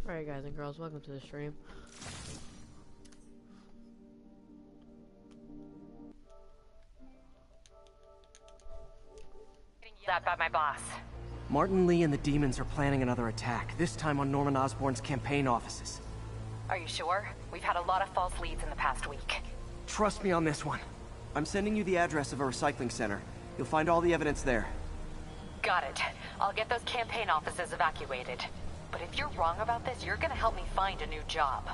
Alright guys and girls, welcome to the stream. That by my boss. Martin Lee and the demons are planning another attack, this time on Norman Osborn's campaign offices. Are you sure? We've had a lot of false leads in the past week. Trust me on this one. I'm sending you the address of a recycling center. You'll find all the evidence there. Got it. I'll get those campaign offices evacuated. But if you're wrong about this, you're gonna help me find a new job.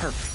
Perfect.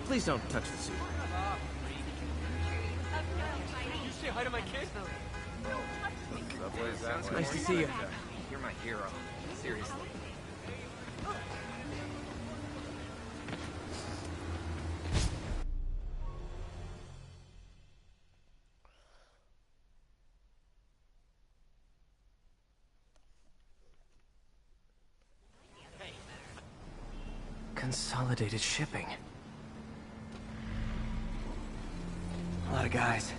Please don't touch the suit. You say hi to my kid? It's nice to see you. You're my hero. Seriously. Consolidated shipping. A lot of guys.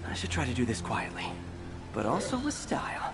I should try to do this quietly, but also with style.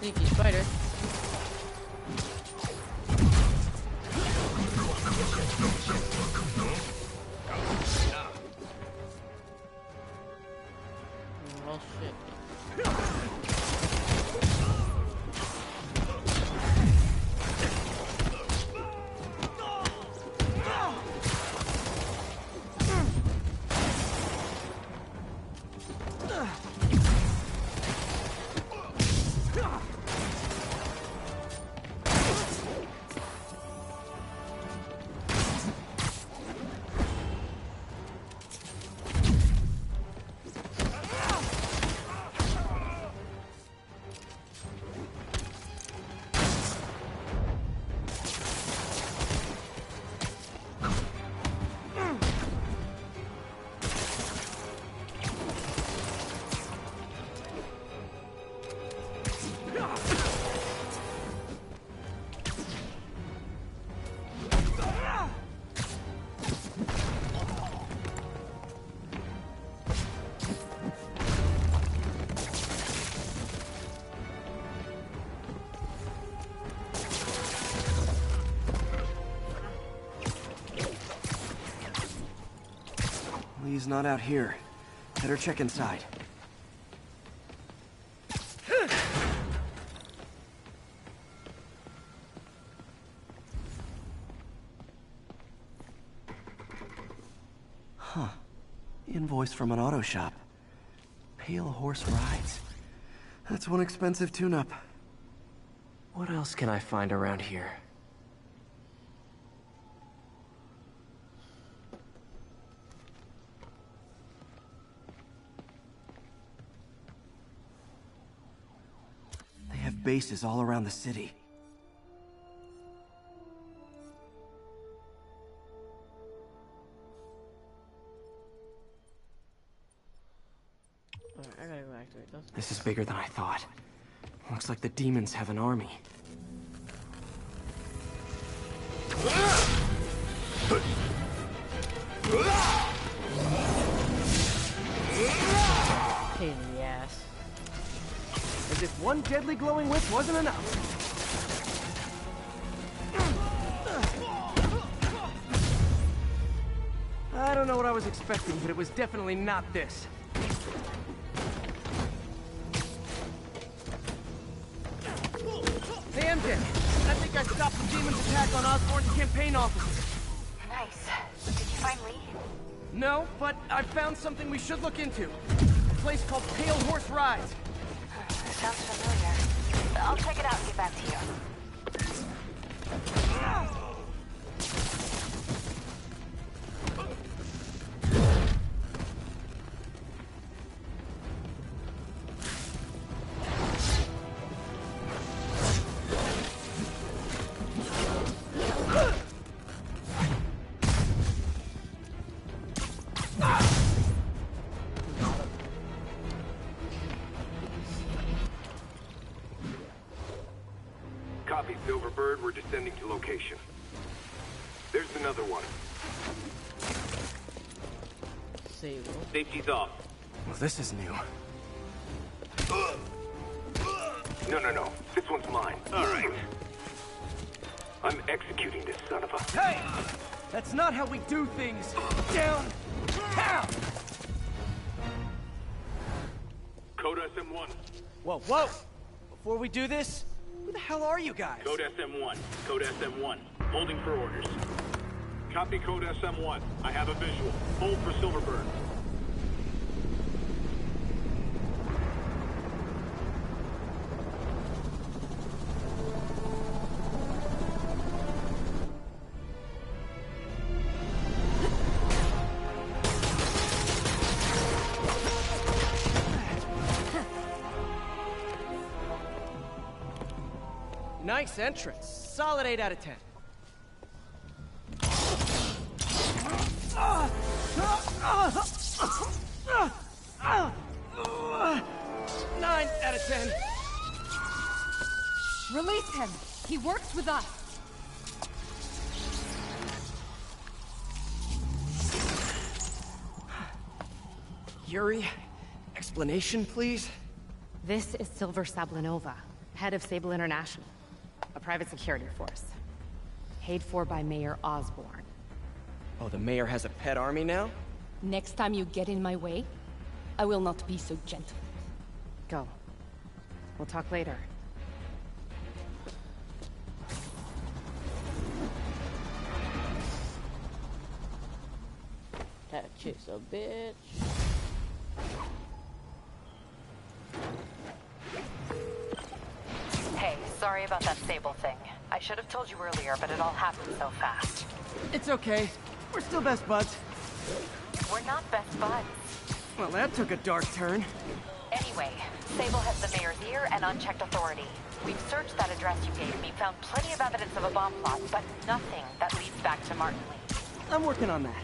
Sneaky spider. Oh shit. Lee's not out here. Better check inside. Huh. Invoice from an auto shop. Pale Horse Rides. That's one expensive tune-up. What else can I find around here? They have bases all around the city. Alright, I gotta go activate those. This is bigger than I thought. Looks like the demons have an army. Pain in the ass. As if one deadly glowing whip wasn't enough. I don't know what I was expecting, but it was definitely not this. Hey, MJ. I think I stopped the demon's attack on Osborn's campaign office. Nice. Did you find Lee? No, but I found something we should look into. A place called Pale Horse Rides. Sounds familiar. I'll check it out and get back to you. Copy, Silverbird. We're descending to location. There's another one. Sable. Safety's off. Well, this is new. No. This one's mine. All right. I'm executing this son of a... Hey! That's not how we do things downtown! Code SM-1. Whoa! Before we do this, who the hell are you guys? Code SM-1. Code SM-1. Holding for orders. Copy Code SM-1. I have a visual. Hold for Silverbird. Nice entrance. Solid 8 out of 10. 9 out of 10. Release him! He works with us! Yuri, explanation, please? This is Silver Sablinova, head of Sable International, a private security force. Paid for by Mayor Osborn. Oh, the mayor has a pet army now? Next time you get in my way, I will not be so gentle. Go. We'll talk later. That chick's a bitch. Hey, sorry about that Sable thing. I should have told you earlier, but it all happened so fast. It's okay. We're still best buds. We're not best buds. Well, that took a dark turn. Anyway, Sable has the mayor's ear and unchecked authority. We've searched that address you gave me, found plenty of evidence of a bomb plot, but nothing that leads back to Martin Lee. I'm working on that.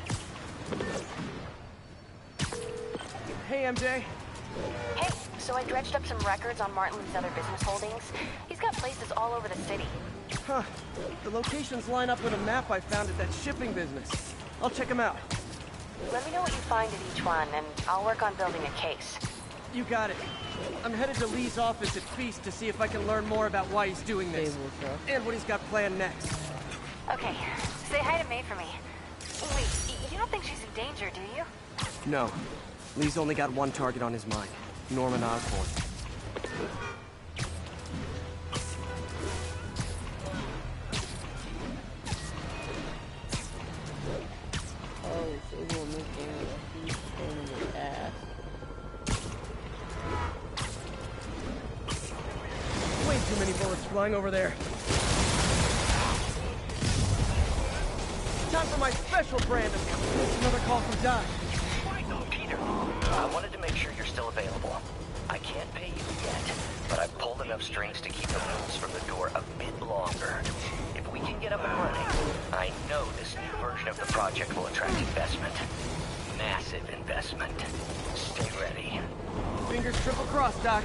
Hey, MJ. Hey, so I dredged up some records on Martin Lee's other business holdings. He's got places all over the city. Huh. The locations line up with a map I found at that shipping business. I'll check them out. Let me know what you find at each one, and I'll work on building a case. You got it. I'm headed to Lee's office at Feast to see if I can learn more about why he's doing this. Sable stuff. And what he's got planned next. Okay, say hi to May for me. Wait, you don't think she's in danger, do you? No. Lee's only got one target on his mind. Norman Osborn. Oh, Sable in this game is a huge pain in the ass. Way too many bullets flying over there. Time for my special brand of another call from Doc. Peter, I wanted to make sure you're still available. I can't pay you yet, but I've pulled enough strings to keep the rules from the door a bit longer. If we can get up and running, I know this new version of the project will attract investment. Massive investment. Stay ready. Fingers triple crossed, Doc.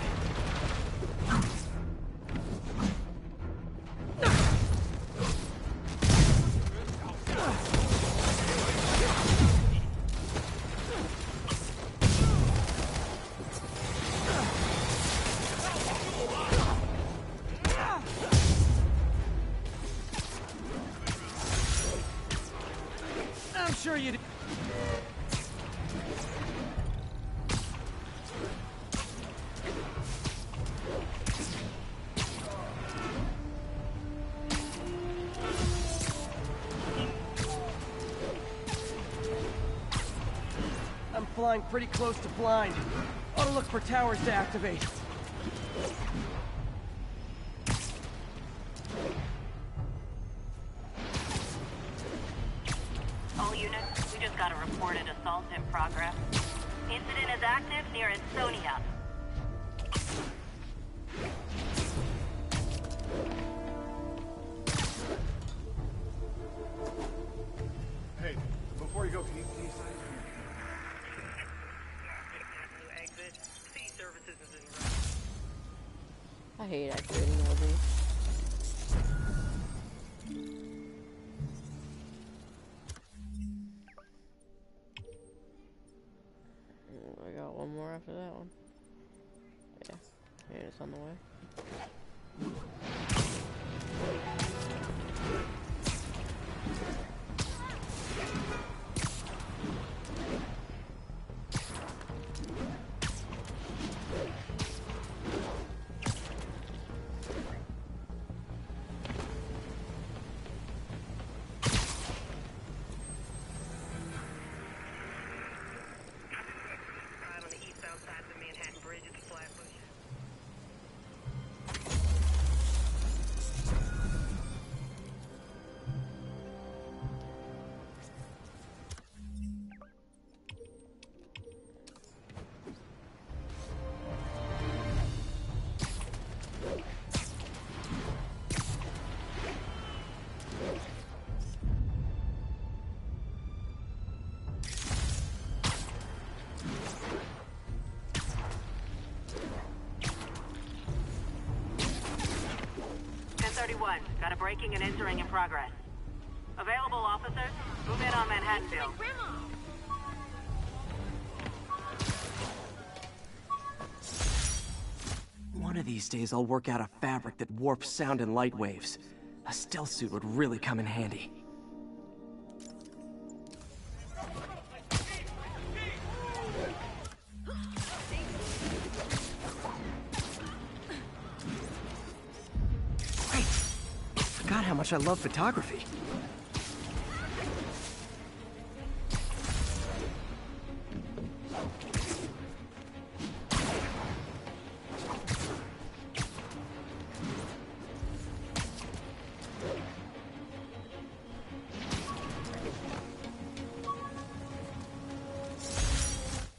I'm sure you do. I'm flying pretty close to blind. Ought to look for towers to activate. All units, we just got a reported assault in progress. Incident is active near Estonia. Hey, before you go, can you sign? I hate activating LB. I got one more after that one. Yeah, and it's on the way. Got a breaking and entering in progress. Available officers, move in on Manhattanville. One of these days I'll work out a fabric that warps sound and light waves. A stealth suit would really come in handy. Forgot how much I love photography.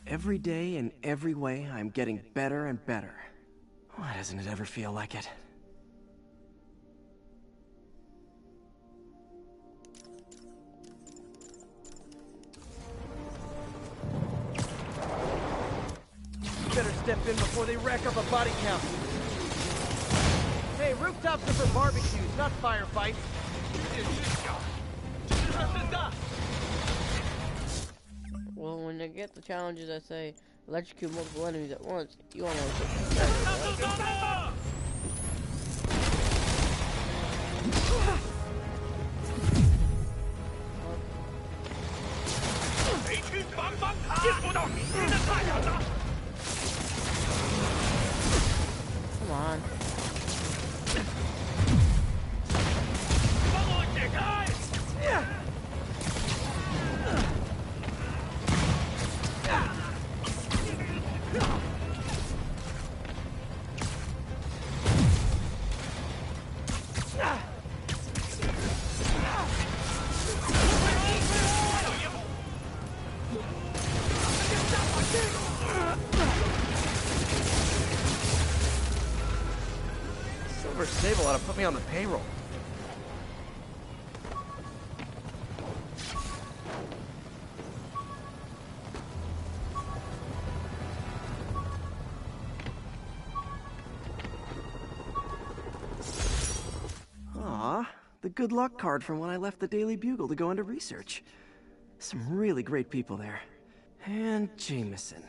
Every day in every way, I'm getting better and better. Why doesn't it ever feel like it? Better step in before they rack up a body count. Hey, rooftops are for barbecues, not firefights. Well, when they get the challenges that say electrocute multiple enemies at once, you wanna know. Come on. Silver Sable ought to put me on the payroll. Aw, the good luck card from when I left the Daily Bugle to go into research. Some really great people there. And Jameson.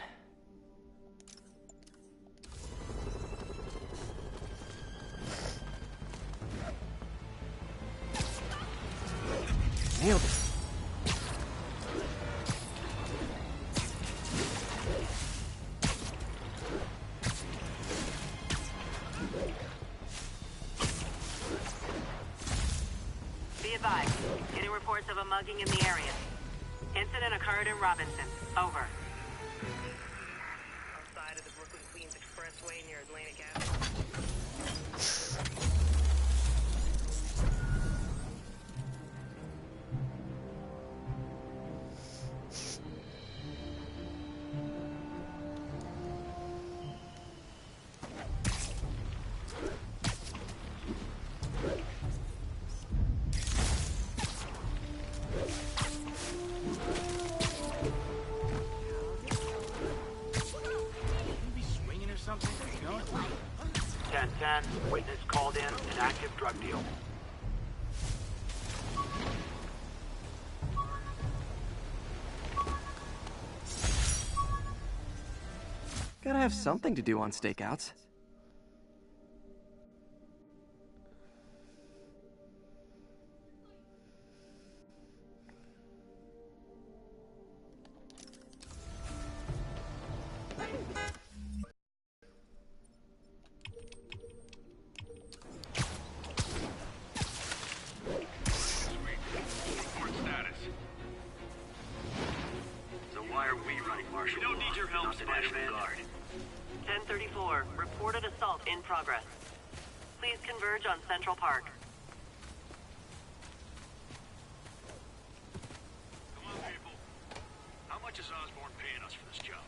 Nailed it. Be advised. Getting reports of a mugging in the area. Incident occurred in Robinson. Over. Outside of the Brooklyn-Queens Expressway near Atlantic Avenue. Something, you know? 10-10, witness called in, an active drug deal. Gotta have something to do on stakeouts. We don't need your help, Spider-Man. 1034, reported assault in progress. Please converge on Central Park. Come on, people. How much is Osborn paying us for this job?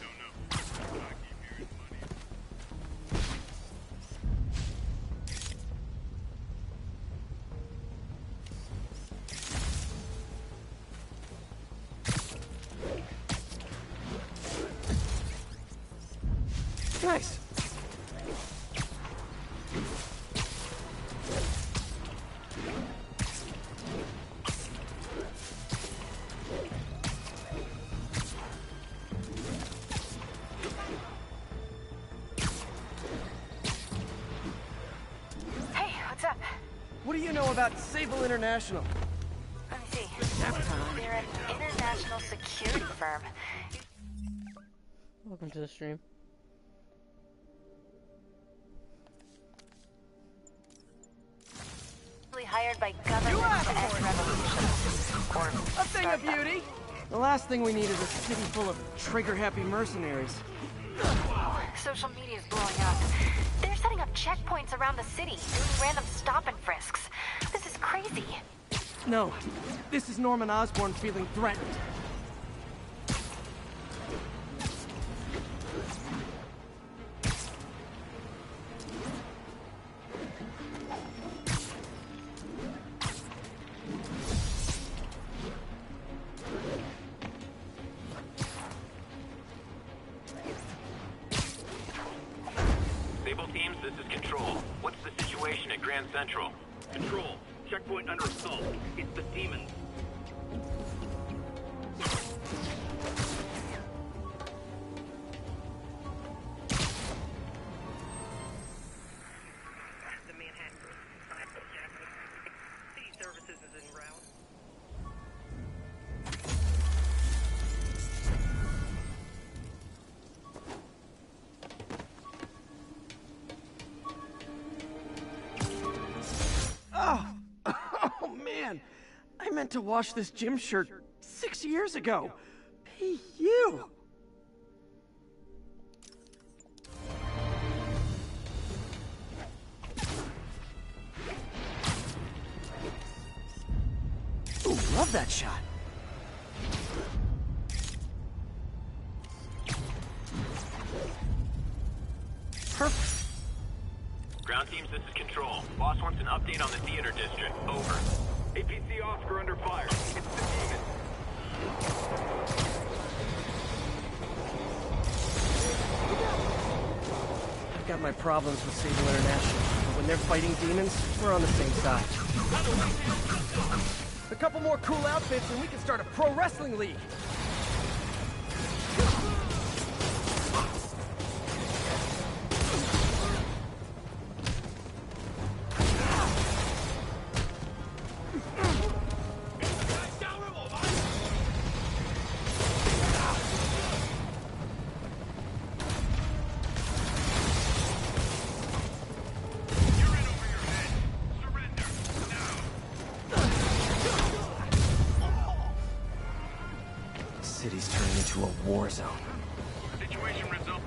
Don't know. I keep hearing money. Nice. Hey, what's up? What do you know about Sable International? Let me see. They're an international security firm. Welcome to the stream. Hired by government to end revolution. A thing of beauty. The last thing we need is a city full of trigger-happy mercenaries. Social media is blowing up. They're setting up checkpoints around the city, doing random stop and frisks. This is crazy. No, this is Norman Osborn feeling threatened. Sable teams, this is Control. What's the situation at Grand Central? Control, checkpoint under assault. It's the Demons. The Manhattan City Services is en route. meant to wash this gym shirt 6 years ago. Hey, you! Ooh, love that shot. Perfect. Ground teams, this is Control. Boss wants an update on the theater district. Over. APC Oscar under fire. It's the demon. I've got my problems with Sable International, but when they're fighting demons, we're on the same side. A couple more cool outfits and we can start a pro wrestling league. City's turning into a war zone. Situation result.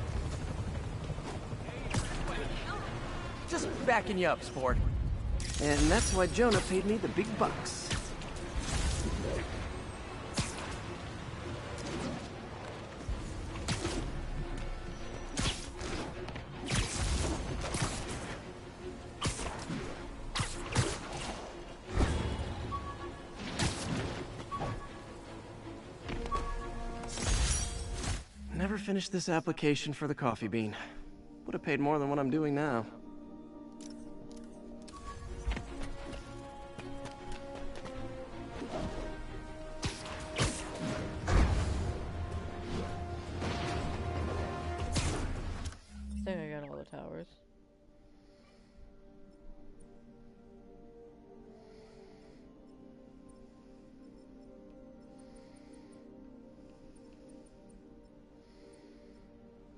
Just backing you up, sport. And that's why Jonah paid me the big bucks. Never finished this application for the coffee bean. Would have paid more than what I'm doing now. I think I got all the towers.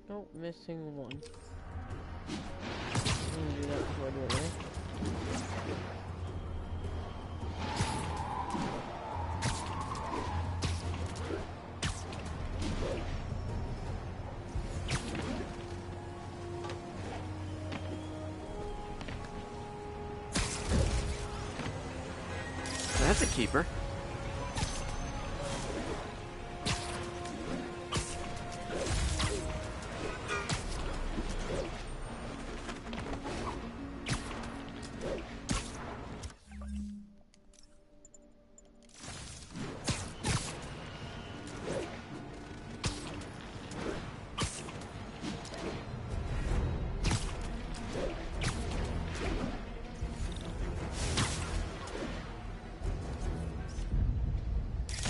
Nope, missing one. I'm gonna do that before I do anything. That's a keeper.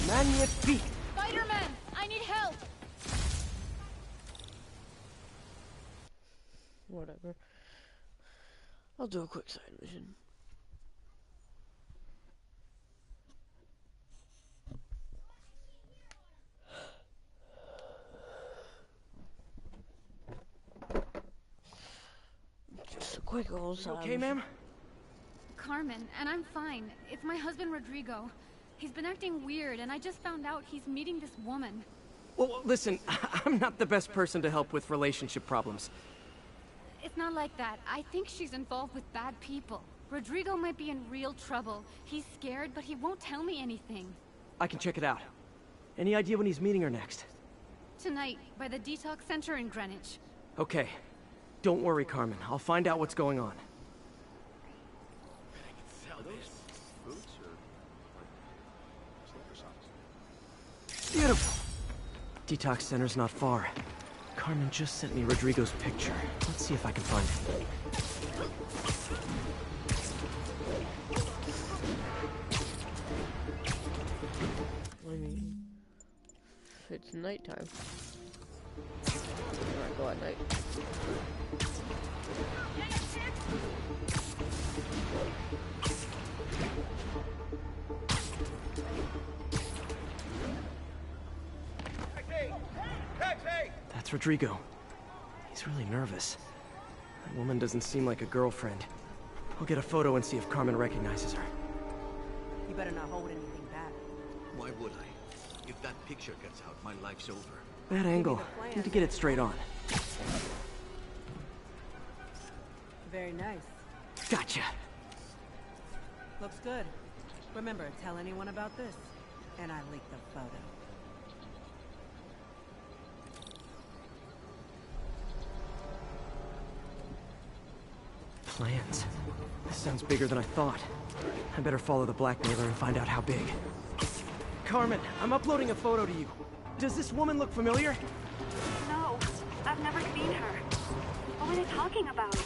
Magnifique! Spider-Man! I need help! Whatever. I'll do a quick side mission. Just a quick old side Okay, mission. ma'am? Carmen, and I'm fine. It's my husband Rodrigo. He's been acting weird, and I just found out he's meeting this woman. Well, listen, I'm not the best person to help with relationship problems. It's not like that. I think she's involved with bad people. Rodrigo might be in real trouble. He's scared, but he won't tell me anything. I can check it out. Any idea when he's meeting her next? Tonight, by the detox center in Greenwich. Okay. Don't worry, Carmen. I'll find out what's going on. Beautiful. Detox center's not far. Carmen just sent me Rodrigo's picture. Let's see if I can find it. I mean, it's nighttime. Alright, go at night. That's Rodrigo. He's really nervous. That woman doesn't seem like a girlfriend. I'll get a photo and see if Carmen recognizes her. You better not hold anything back. Why would I? If that picture gets out, my life's over. Bad angle. Need to get it straight on. Very nice. Gotcha. Looks good. Remember, tell anyone about this, and I leak the photo. Plans. This sounds bigger than I thought. I better follow the blackmailer and find out how big. Carmen, I'm uploading a photo to you. Does this woman look familiar? No, I've never seen her. What are they talking about?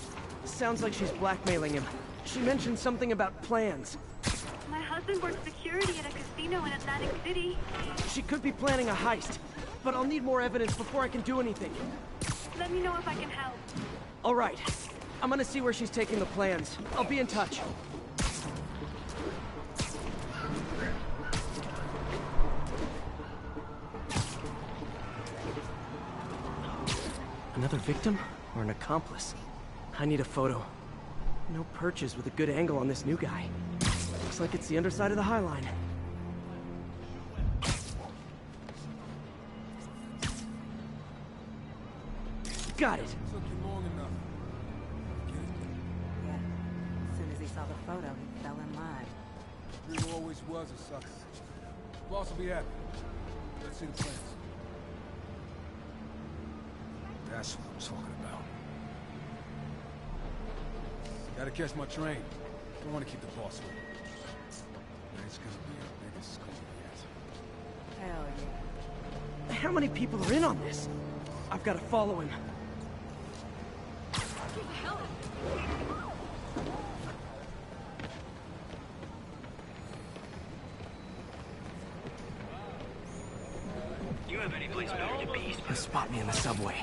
Sounds like she's blackmailing him. She mentioned something about plans. My husband works security at a casino in Atlantic City. She could be planning a heist, but I'll need more evidence before I can do anything. Let me know if I can help. All right. I'm gonna see where she's taking the plans. I'll be in touch. Another victim or an accomplice? I need a photo. No perches with a good angle on this new guy. Looks like it's the underside of the High Line. Got it. Took you long enough. Yeah. As soon as he saw the photo, he fell in line. Rodrigo always was a sucker. Boss will be happy. Let's see the plans. That's what I'm talking about. Gotta catch my train. Don't want to keep the boss with me. It's gonna be our biggest scoop yet. Hell yeah. How many people are in on this? I've got to follow him. You have any place better to be? He'll spot me in the subway.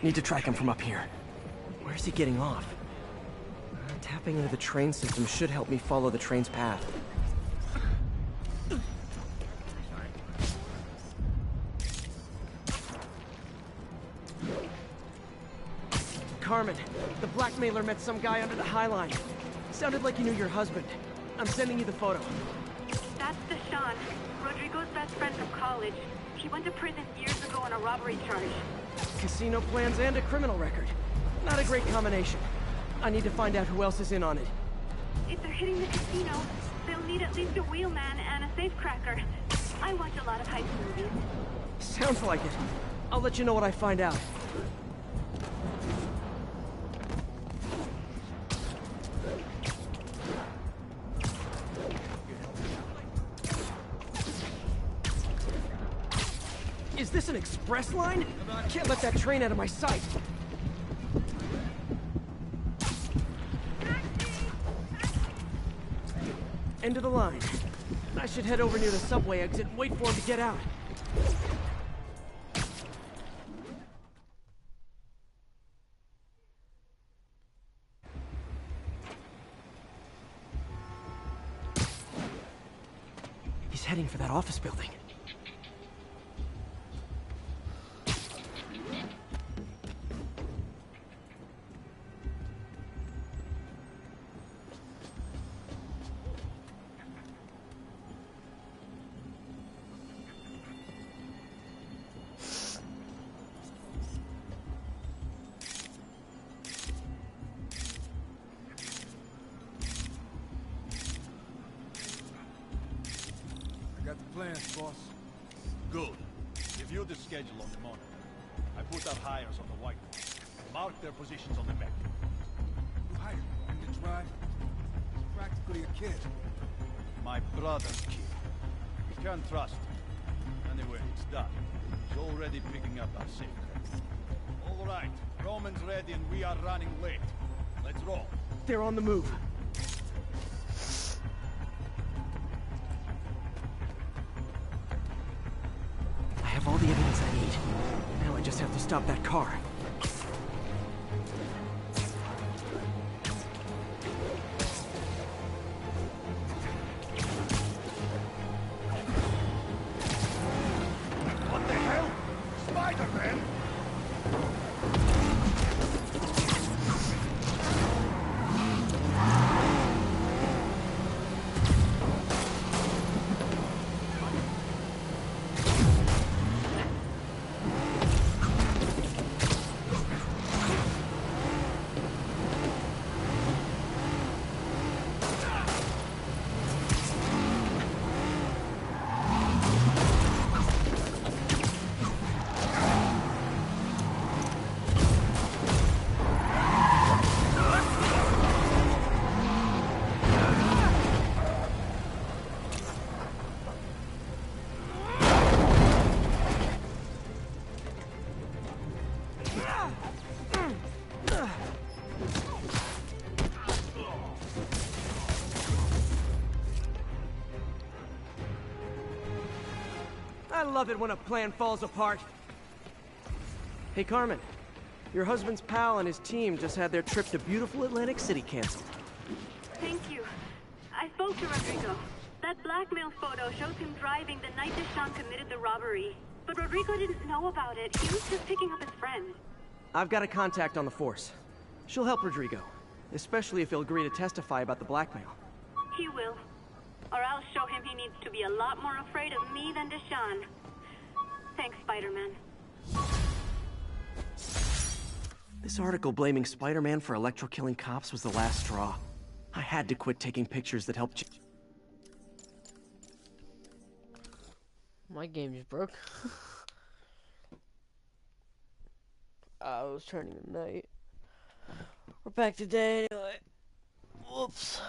Need to track him from up here. Where's he getting off? Tapping into the train system should help me follow the train's path. Carmen, the blackmailer met some guy under the High Line. Sounded like he knew your husband. I'm sending you the photo. That's Deshaun, Rodrigo's best friend from college. He went to prison years ago on a robbery charge. Casino plans and a criminal record. Not a great combination. I need to find out who else is in on it. If they're hitting the casino, they'll need at least a wheelman and a safecracker. I watch a lot of heist movies. Sounds like it. I'll let you know what I find out. Is this an express line? Can't let that train out of my sight. End of the line. I should head over near the subway exit and wait for him to get out. He's heading for that office building. Plans, boss. Good. Review the schedule on the monitor. I put up hires on the whiteboard. Mark their positions on the map. You hired me on the drive. Practically a kid. My brother's kid. You can't trust him. Anyway, it's done. He's already picking up our secret. All right. Roman's ready and we are running late. Let's roll. They're on the move. I have all the evidence I need. Now I just have to stop that car. What the hell? Spider-Man? love it when a plan falls apart. Hey, Carmen. Your husband's pal and his team just had their trip to beautiful Atlantic City canceled. Thank you. I spoke to Rodrigo. That blackmail photo shows him driving the night Deshaun committed the robbery. But Rodrigo didn't know about it. He was just picking up his friend. I've got a contact on the force. She'll help Rodrigo, especially if he'll agree to testify about the blackmail. He will. Or I'll show him he needs to be a lot more afraid of me than Deshaun. Thanks, Spider-Man. This article blaming Spider-Man for electro-killing cops was the last straw. I had to quit taking pictures that helped... My game just broke. I was turning the night. We're back to day anyway. Whoops.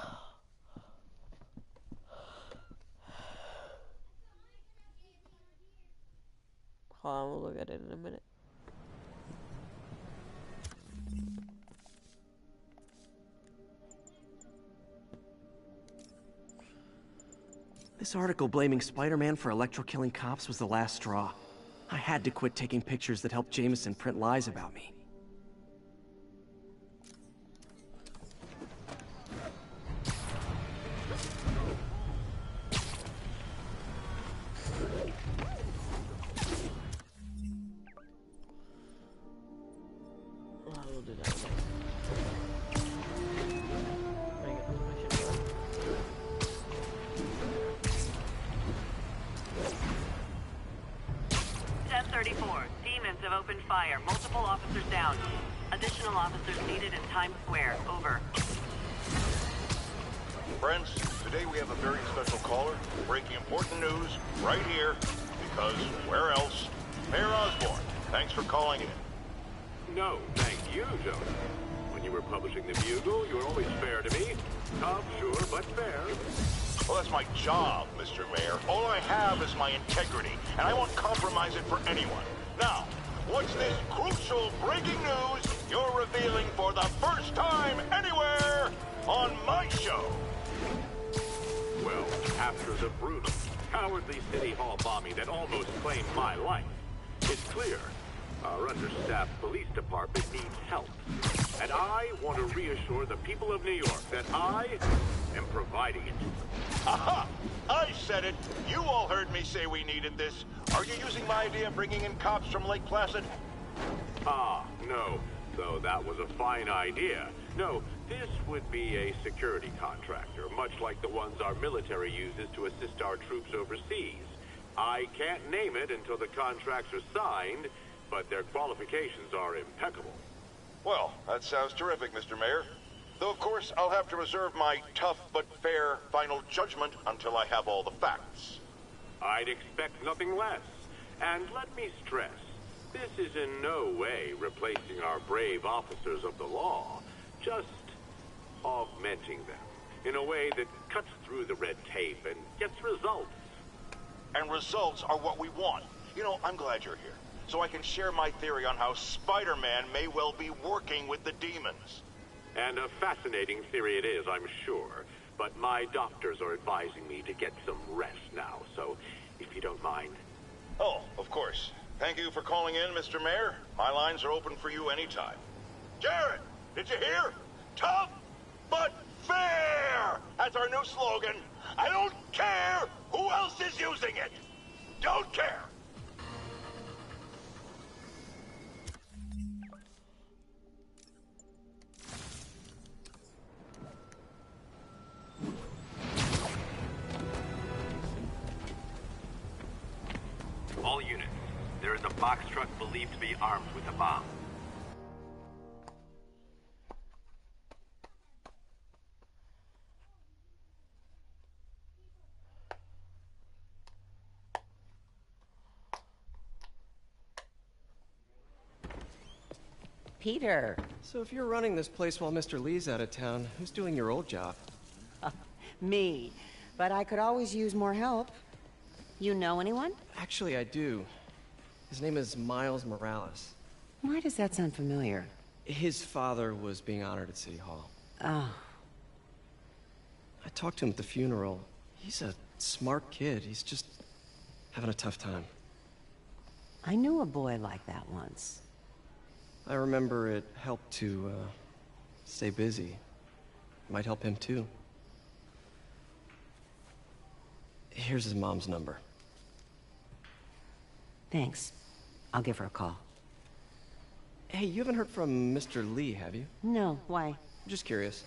Hold on, we'll look at it in a minute. This article blaming Spider-Man for electro-killing cops was the last straw. I had to quit taking pictures that helped Jameson print lies about me. We'll do that. 1034. Demons have opened fire. Multiple officers down. Additional officers needed in Times Square. Over. Friends, today we have a very special caller breaking important news right here, because where else? Mayor Osborn, thanks for calling in. No, thank you, Jonah. When you were publishing the Bugle, you were always fair to me. Tough, sure, but fair. Well, that's my job, Mr. Mayor. All I have is my integrity, and I won't compromise it for anyone. Now, what's this crucial breaking news you're revealing for the first time anywhere on my show? Well, after the brutal, cowardly City Hall bombing that almost claimed my life, it's clear our understaffed police department needs help. And I want to reassure the people of New York that I am providing it. Aha! I said it! You all heard me say we needed this. Are you using my idea of bringing in cops from Lake Placid? Ah, no. Though that was a fine idea. No, this would be a security contractor, much like the ones our military uses to assist our troops overseas. I can't name it until the contracts are signed, but their qualifications are impeccable. Well, that sounds terrific, Mr. Mayor. Though, of course, I'll have to reserve my tough but fair final judgment until I have all the facts. I'd expect nothing less. And let me stress, this is in no way replacing our brave officers of the law, just augmenting them in a way that cuts through the red tape and gets results. And results are what we want. You know, I'm glad you're here, so I can share my theory on how Spider-Man may well be working with the demons. And a fascinating theory it is, I'm sure. But my doctors are advising me to get some rest now, so if you don't mind. Oh, of course. Thank you for calling in, Mr. Mayor. My lines are open for you anytime. Jared, did you hear? Tough, but fair! That's our new slogan. I don't care who else is using it. Don't care. All units, there is a box truck believed to be armed with a bomb. Peter. So if you're running this place while Mr. Lee's out of town, who's doing your old job? Me. But I could always use more help. You know anyone? Actually, I do. His name is Miles Morales. Why does that sound familiar? His father was being honored at City Hall. Oh. I talked to him at the funeral. He's a smart kid. He's just having a tough time. I knew a boy like that once. I remember it helped to, stay busy. Might help him too. Here's his mom's number. Thanks. I'll give her a call. Hey, you haven't heard from Mr. Lee, have you? No, why? Just curious.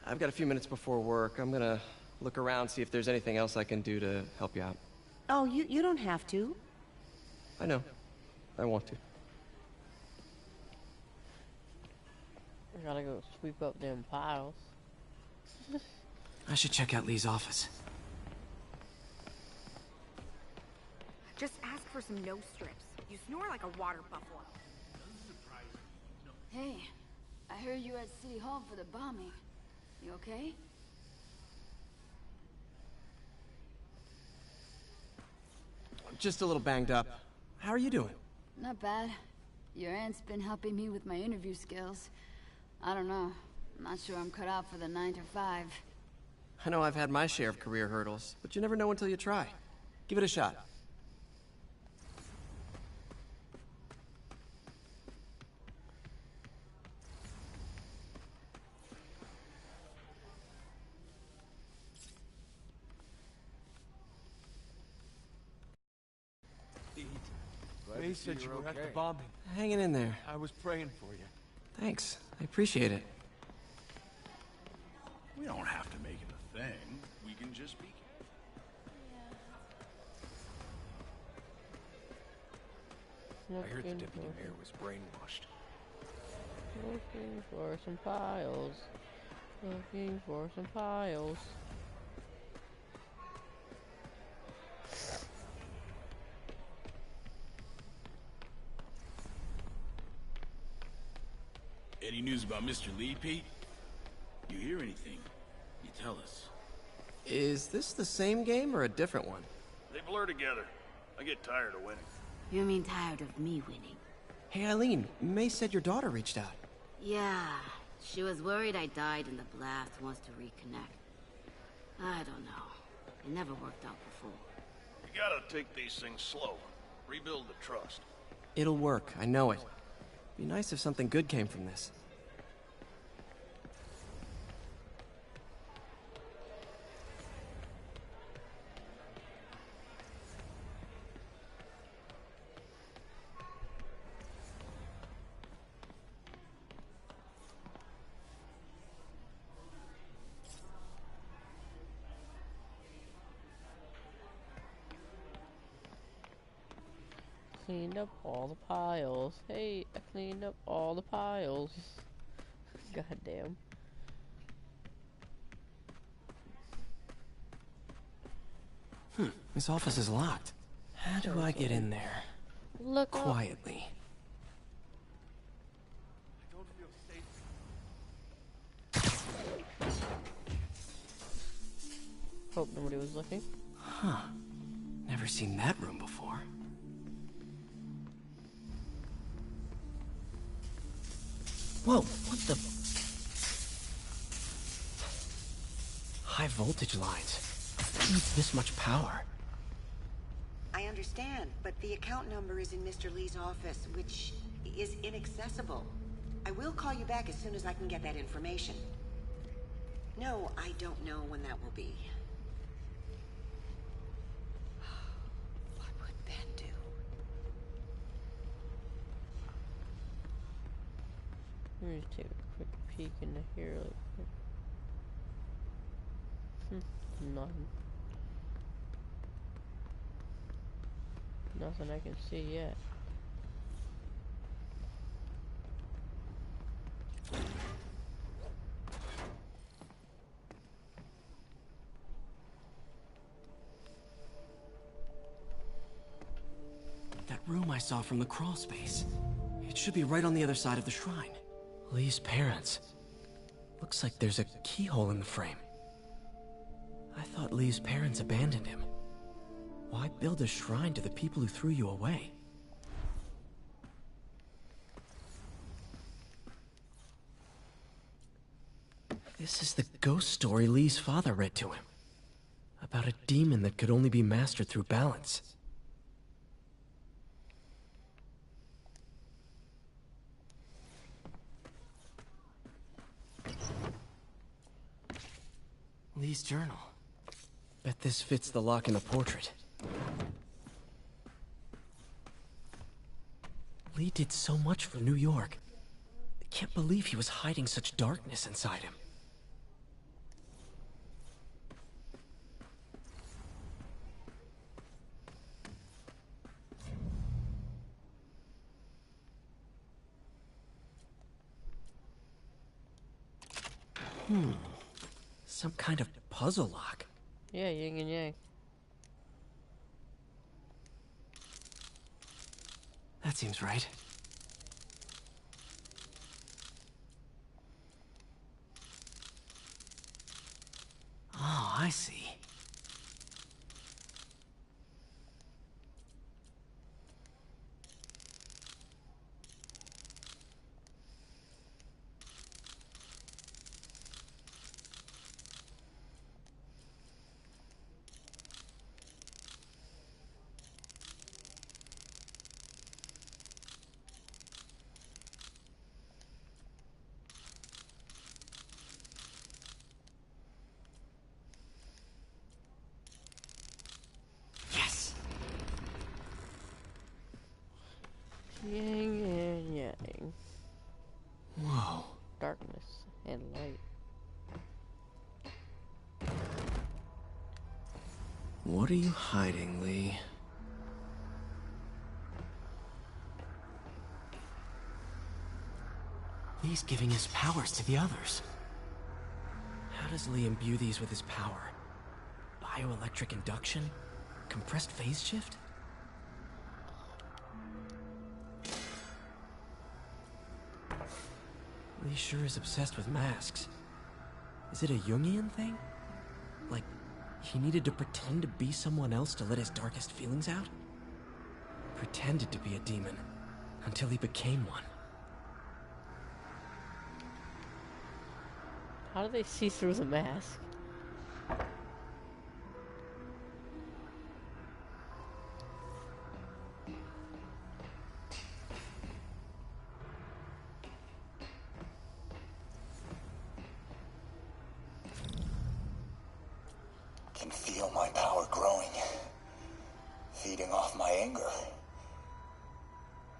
I've got a few minutes before work. I'm gonna look around, see if there's anything else I can do to help you out. Oh, you don't have to. I know. I want to. I gotta go sweep up them piles. I should check out Lee's office. Just ask for some nose strips. You snore like a water buffalo. Hey, I heard you at City Hall for the bombing. You okay? Just a little banged up. How are you doing? Not bad. Your aunt's been helping me with my interview skills. I don't know. I'm not sure I'm cut out for the 9 to 5. I know I've had my share of career hurdles, but you never know until you try. Give it a shot. They said you were at the bombing. Hanging in there. I was praying for you. Thanks. I appreciate it. We don't have to make it a thing. We can just be. I heard the deputy mayor was brainwashed. Looking for some piles. Looking for some piles. Any news about Mr. Lee, Pete? You hear anything? You tell us. Is this the same game or a different one? They blur together. I get tired of winning. You mean tired of me winning? Hey, Eileen, May said your daughter reached out. Yeah, she was worried I died in the blast, wants to reconnect. I don't know. It never worked out before. You gotta take these things slow. Rebuild the trust. It'll work, I know it. Be nice if something good came from this. Cleaned up all the piles. Hey, I cleaned up all the piles. Goddamn. This office is locked. How do I get in there? Look quietly. Hope nobody was looking. Huh. Never seen that room before. Whoa, what the? High voltage lines. Who needs this much power? I understand, but the account number is in Mr. Lee's office, which is inaccessible. I will call you back as soon as I can get that information. No, I don't know when that will be. What would Ben do? Let me just take a quick peek into here really quick. Nothing. Nothing I can see yet. That room I saw from the crawl space. It should be right on the other side of the shrine. Lee's parents. Looks like there's a keyhole in the frame. I thought Lee's parents abandoned him. Why build a shrine to the people who threw you away? This is the ghost story Lee's father read to him. About a demon that could only be mastered through balance. Lee's journal. Bet this fits the lock in the portrait. Lee did so much for New York. I can't believe he was hiding such darkness inside him. Some kind of puzzle lock. Yeah, yin and yang. That seems right. Oh, I see. Yin and yang. Whoa. Darkness and light. What are you hiding, Lee? Lee's giving his powers to the others. How does Lee imbue these with his power? Bioelectric induction? Compressed phase shift? Lee sure is obsessed with masks. Is it a Jungian thing? Like, he needed to pretend to be someone else to let his darkest feelings out? Pretended to be a demon, until he became one. How do they see through the mask? Can feel my power growing, feeding off my anger.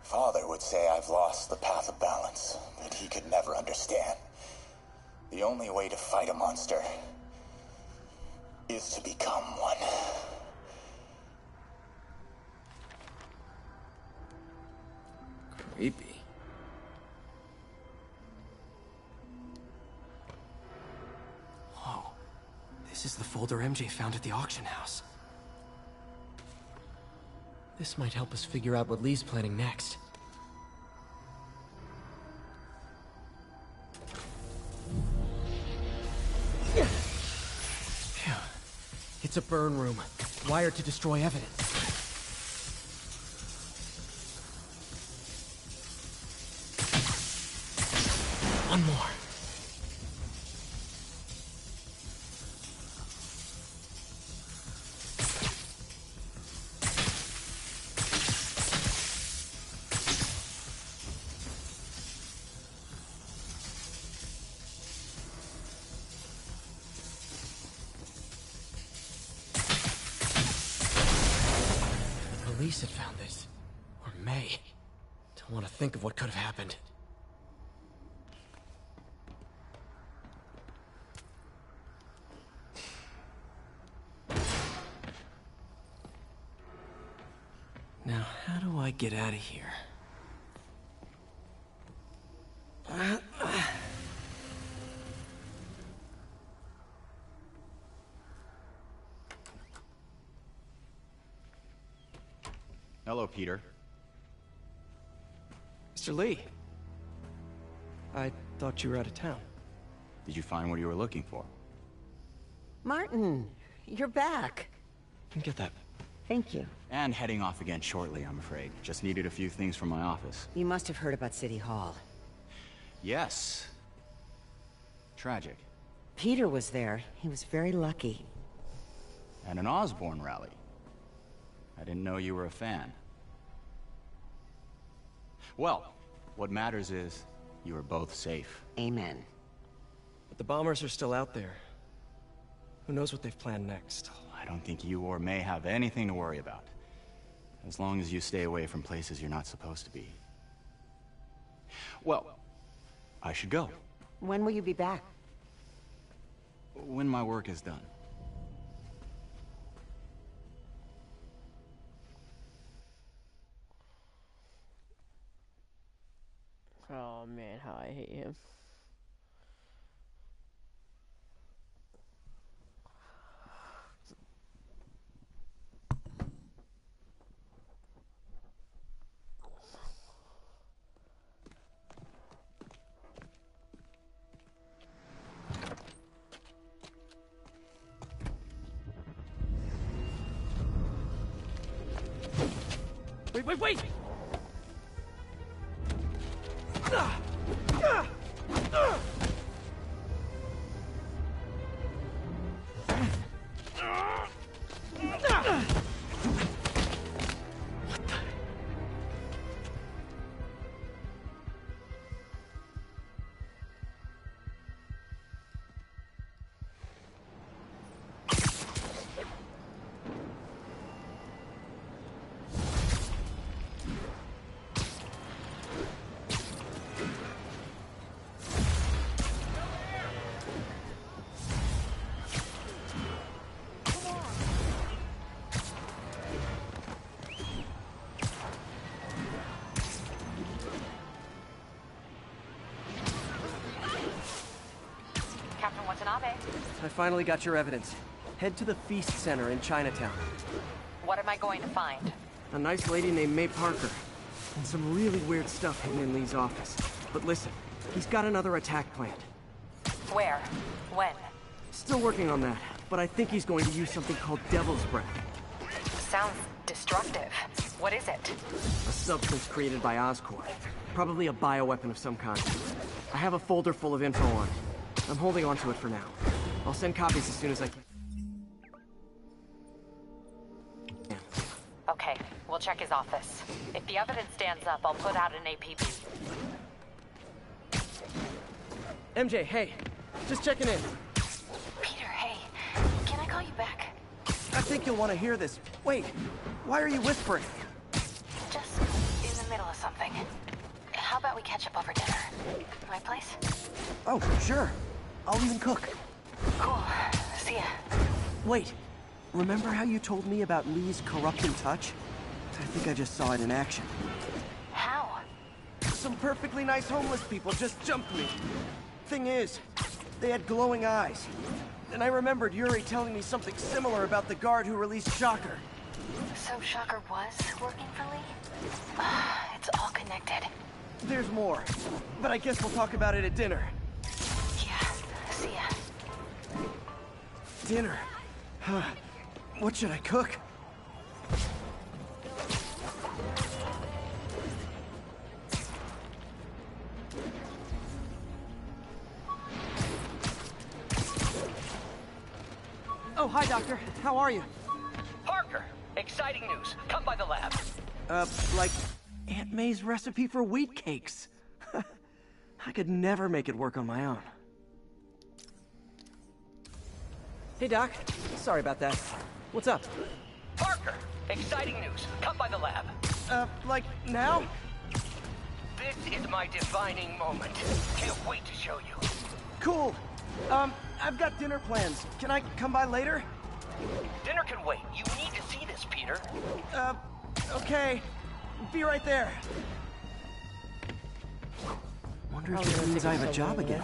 Father would say I've lost the path of balance, that he could never understand. The only way to fight a monster is to become one. Creepy. Whoa. This is the folder MJ found at the auction house. This might help us figure out what Lee's planning next. Phew. It's a burn room, wired to destroy evidence. One more. Police had found this. Or May. Don't want to think of what could have happened. Now, how do I get out of here? Hello, Peter. Mr. Lee. I thought you were out of town. Did you find what you were looking for? Martin, you're back. Get that. Thank you. And heading off again shortly, I'm afraid. Just needed a few things from my office. You must have heard about City Hall. Yes. Tragic. Peter was there. He was very lucky. And an Osborn rally. I didn't know you were a fan. Well, what matters is you are both safe. Amen. But the bombers are still out there. Who knows what they've planned next? I don't think you or May have anything to worry about. As long as you stay away from places you're not supposed to be. Well, I should go. When will you be back? When my work is done. Oh man, how I hate him. Wait! Captain Watanabe. I finally got your evidence. Head to the Feast Center in Chinatown. What am I going to find? A nice lady named May Parker. And some really weird stuff hidden in Lee's office. But listen, he's got another attack planned. Where? When? Still working on that, but I think he's going to use something called Devil's Breath. Sounds destructive. What is it? A substance created by Oscorp. Probably a bioweapon of some kind. I have a folder full of info on it. I'm holding on to it for now. I'll send copies as soon as I can. Okay, we'll check his office. If the evidence stands up, I'll put out an APB. MJ, hey. Just checking in. Peter, hey. Can I call you back? I think you'll want to hear this. Wait, why are you whispering? Just in the middle of something. How about we catch up over dinner? My place? Oh, sure. I'll even cook. Cool. See ya. Wait, remember how you told me about Lee's corrupting touch? I think I just saw it in action. How? Some perfectly nice homeless people just jumped me. Thing is, they had glowing eyes. And I remembered Yuri telling me something similar about the guard who released Shocker. So Shocker was working for Lee? It's all connected. There's more, but I guess we'll talk about it at dinner. Yeah, see ya. Dinner? What should I cook? Oh, hi, Doctor. How are you? Parker! Exciting news. Come by the lab. Like Aunt May's recipe for wheat cakes. I could never make it work on my own. Hey, Doc. Sorry about that. What's up? Parker! Exciting news. Come by the lab. Like now? This is my defining moment. Can't wait to show you. Cool. I've got dinner plans. Can I come by later? Dinner can wait. You need to see this, Peter. Okay. Be right there. Wonder if that means I have a job again.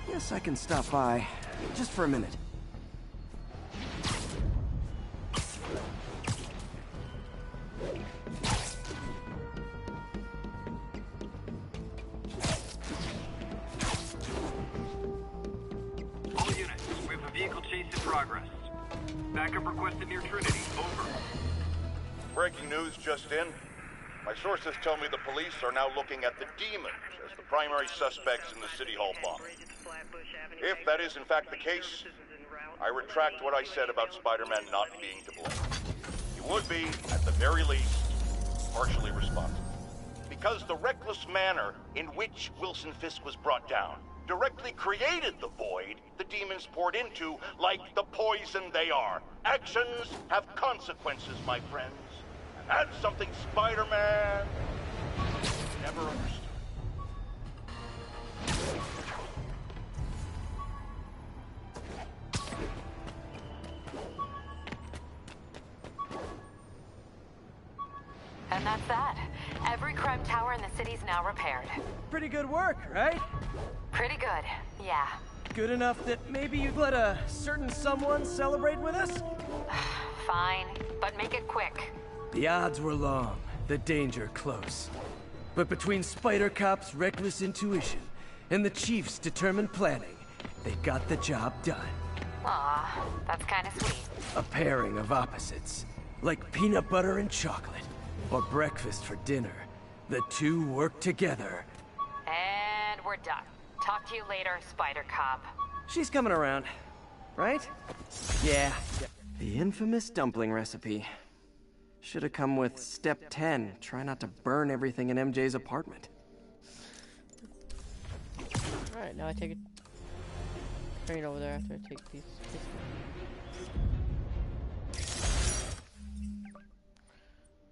Guess I can stop by. Just for a minute. All units, we have a vehicle chase in progress. Backup requested near Trinity. Over. Breaking news just in. My sources tell me the police are now looking at the Demons as the primary suspects in the City Hall bomb. If that is in fact the case, I retract what I said about Spider-Man not being to blame. He would be, at the very least, partially responsible. Because the reckless manner in which Wilson Fisk was brought down directly created the void the demons poured into, like the poison they are. Actions have consequences, my friends. And that's something Spider-Man never understood. And that's that. Every crime tower in the city's now repaired. Pretty good work, right? Pretty good, yeah. Good enough that maybe you'd let a certain someone celebrate with us? Fine, but make it quick. The odds were long, the danger close. But between Spider Cop's reckless intuition and the Chief's determined planning, they got the job done. Aw, that's kinda sweet. A pairing of opposites, like peanut butter and chocolate, or breakfast for dinner. The two work together. And we're done. Talk to you later, Spider Cop. She's coming around, right? Yeah. The infamous dumpling recipe. Should have come with step 10. Try not to burn everything in MJ's apartment. Alright, now I take a train over there after I take these.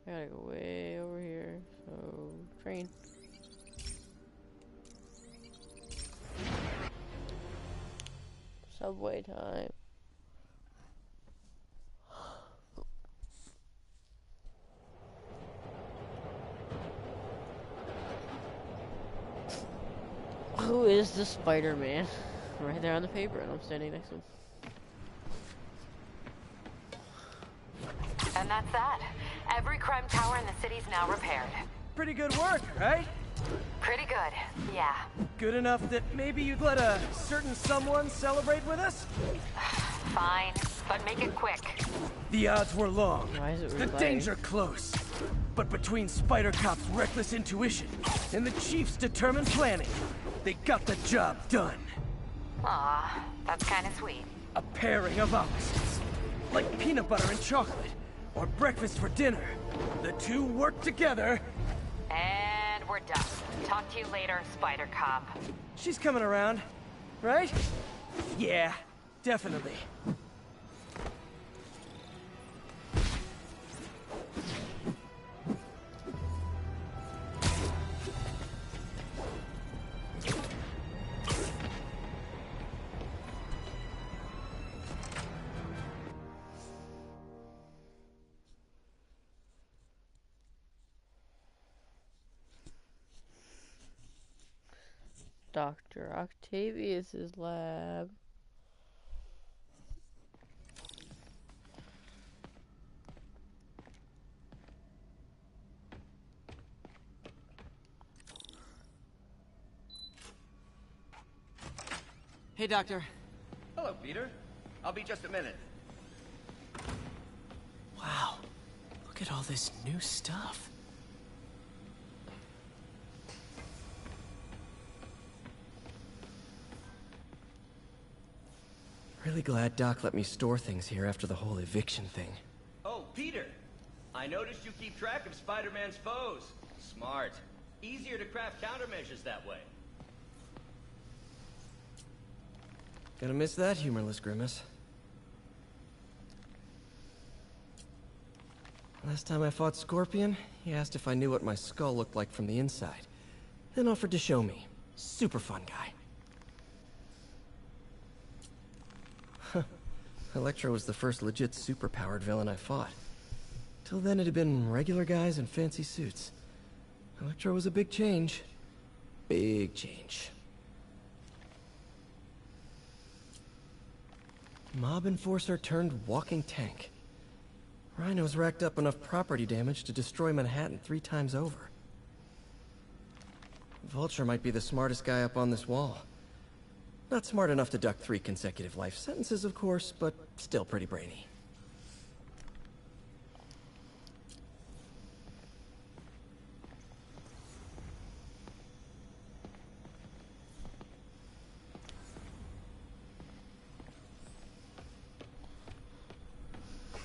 I gotta go way over here. So, train. Subway time. Who is the Spider-Man? Right there on the paper, and I'm standing next to him. And that's that. Every crime tower in the city's now repaired. Pretty good work, right? Pretty good, yeah. Good enough that maybe you'd let a certain someone celebrate with us? Fine, but make it quick. The odds were long, Why is it the relaying? danger close. But between Spider Cop's reckless intuition and the Chief's determined planning, they got the job done. Aw, that's kinda sweet. A pairing of opposites, like peanut butter and chocolate, or breakfast for dinner. The two work together. And we're done. Talk to you later, Spider Cop. She's coming around, right? Yeah, definitely. Dr. Octavius's lab. Hey, Doctor. Hello, Peter. I'll be just a minute. Wow, look at all this new stuff. Really glad Doc let me store things here after the whole eviction thing. Oh, Peter! I noticed you keep track of Spider-Man's foes. Smart. Easier to craft countermeasures that way. Gonna miss that humorless grimace. Last time I fought Scorpion, he asked if I knew what my skull looked like from the inside. Then offered to show me. Super fun guy. Electro was the first legit super-powered villain I fought. Till then it had been regular guys in fancy suits. Electro was a big change. Big change. Mob enforcer turned walking tank. Rhino's racked up enough property damage to destroy Manhattan 3 times over. Vulture might be the smartest guy up on this wall. Not smart enough to duck 3 consecutive life sentences, of course, but still pretty brainy.